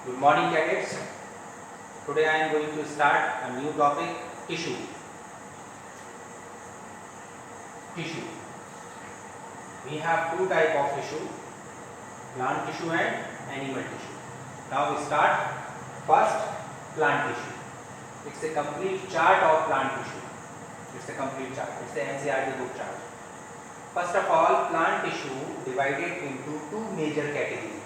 Good morning, cadets. Today I am going to start a new topic, tissue. Tissue. We have two types of tissue, plant tissue and animal tissue. Now we start first plant tissue. It's a complete chart of plant tissue. It's a complete chart. It's the NCERT book chart. First of all, plant tissue divided into two major categories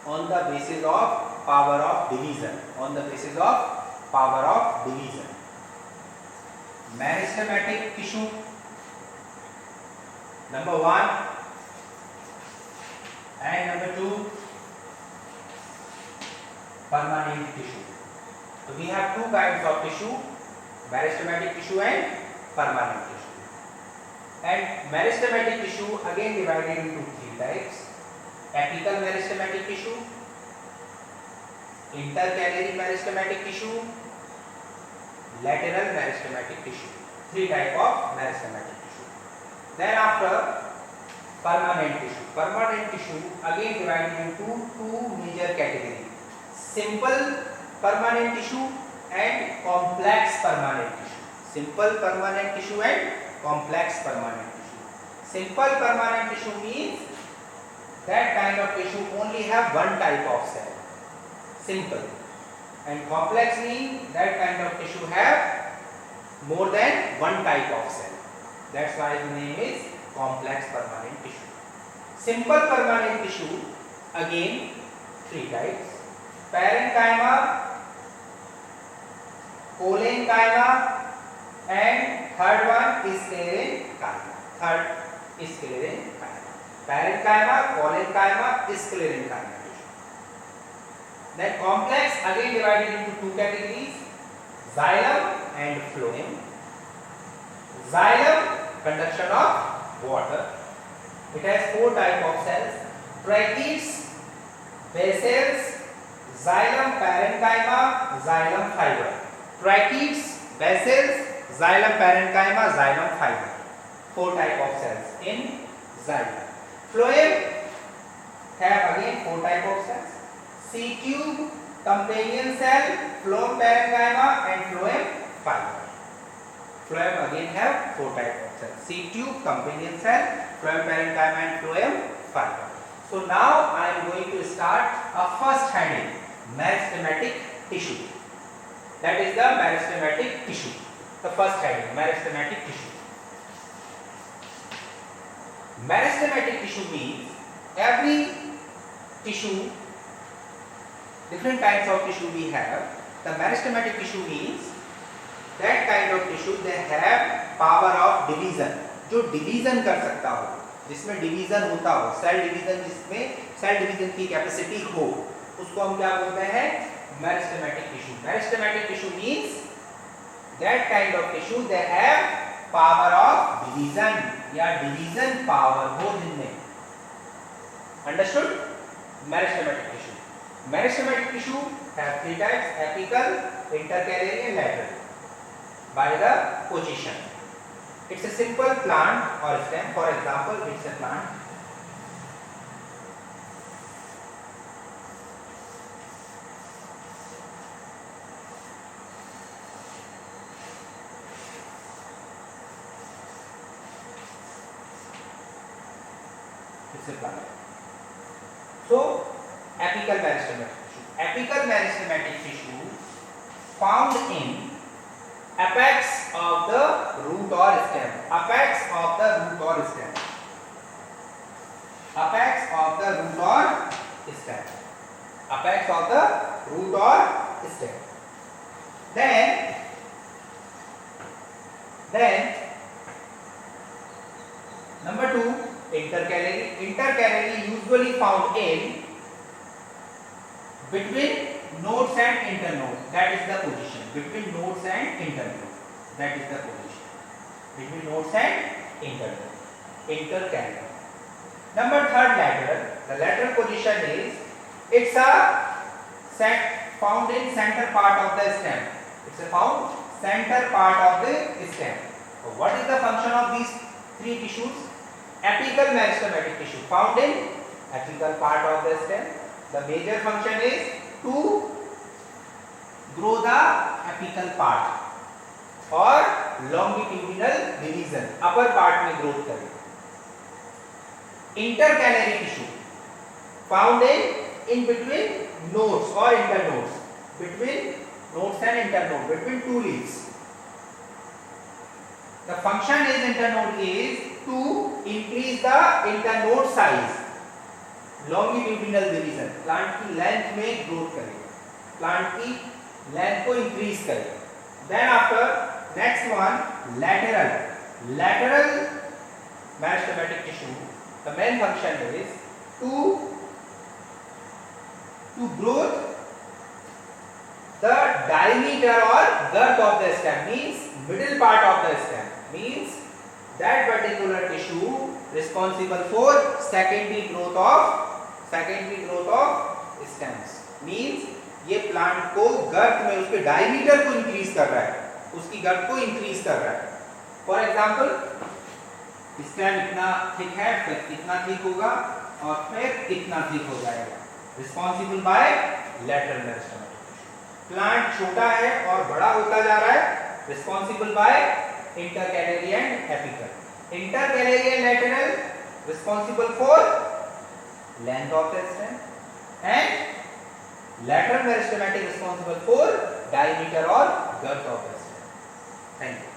on the basis of power of division. On the basis of power of division. Meristematic tissue, number one, and number two, permanent tissue. So we have two kinds of tissue, meristematic tissue and permanent tissue. And meristematic tissue again divided into three types: apical meristematic tissue, intercalary meristematic tissue, lateral meristematic tissue. Three types of meristematic tissue. Then after, permanent tissue. Permanent tissue again divided into two major categories: simple permanent tissue and complex permanent tissue. Simple permanent tissue and complex permanent tissue. Simple permanent tissue means that kind of tissue only have one type of cell. Simple. And complex means that kind of tissue have more than one type of cell. That's why the name is complex permanent tissue. Simple permanent tissue, again three types: parenchyma, collenchyma, and third one is sclerenchyma. Parenchyma, collenchyma, sclerenchyma. Then complex again divided into two categories: xylem and phloem. Xylem, conduction of water. It has four types of cells: tracheids, bacills, xylem parenchyma, xylem fiber. Tracheids, bacills, xylem parenchyma, xylem fiber. Four types of cells in xylem. Phloem have again four types of cells: C-tube, companion cell, phloem parenchyma, and phloem fiber. Phloem again have four types of cells: C-tube, companion cell, phloem parenchyma, and phloem fiber. So now I am going to start a first heading: meristematic tissue. That is the meristematic tissue. The first heading: meristematic tissue. Meristematic tissue means every tissue, different types of tissue we have. The meristematic tissue means that kind of tissue they have power of division. जो division कर सकता हो, जिसमें division होता हो, cell division, जिसमें cell division की capacity हो, उसको हम क्या बोलते हैं? Meristematic tissue. Meristematic tissue means that kind of tissue they have power of division या डिवीजन पावर हो जिनमें. Understood? Meristematic tissue. Meristematic tissue have three types: apical, intercalary, and lateral. By the position, it's a simple plant or stem. For example, it's a plant. It's a plant. So, apical meristematic tissue. Apical meristematic tissue found in apex of the root or stem. Apex of the root or stem. Apex of the root or stem. Apex of the root or stem. Then number two, intercalary. Intercalary usually found in between nodes and internodes. That is the position. Between nodes and internodes. That is the position. Between nodes and internodes. Intercalary. Number third, lateral. The lateral position is, it's a found in center part of the stem. It's a found center part of the stem. So what is the function of these three tissues? Apical meristematic tissue found in apical part of the stem. The major function is to grow the apical part और longitudinal division upper part में growth करेगा. Intercalary tissue found in between nodes or internodes, between nodes and internode, between two leaves. The function is internode is to increase the internode size, longitudinal division. Plant की length में growth करेगा, plant की length को increase करेगा. Then after next one, lateral meristematic tissue. The main function is to growth the diameter or girth of the stem, means middle part of the stem, means that particular tissue responsible for secondary growth of stems, means ये plant को गर्थ में उसके diameter को increase कर रहा है, उसकी गर्थ को इंक्रीज कर रहा है. फॉर एग्जांपल स्टेम इतना थिक है, फिर कितना थिक होगा और फिर कितना थिक हो जाएगा, responsible by lateral meristematic tissue. Plant छोटा है और बड़ा होता जा रहा है, responsible by intercalary and apical. Intercalary and lateral responsible for length of the stem and lateral meristematic responsible for diameter or girth of the stem. Thank you.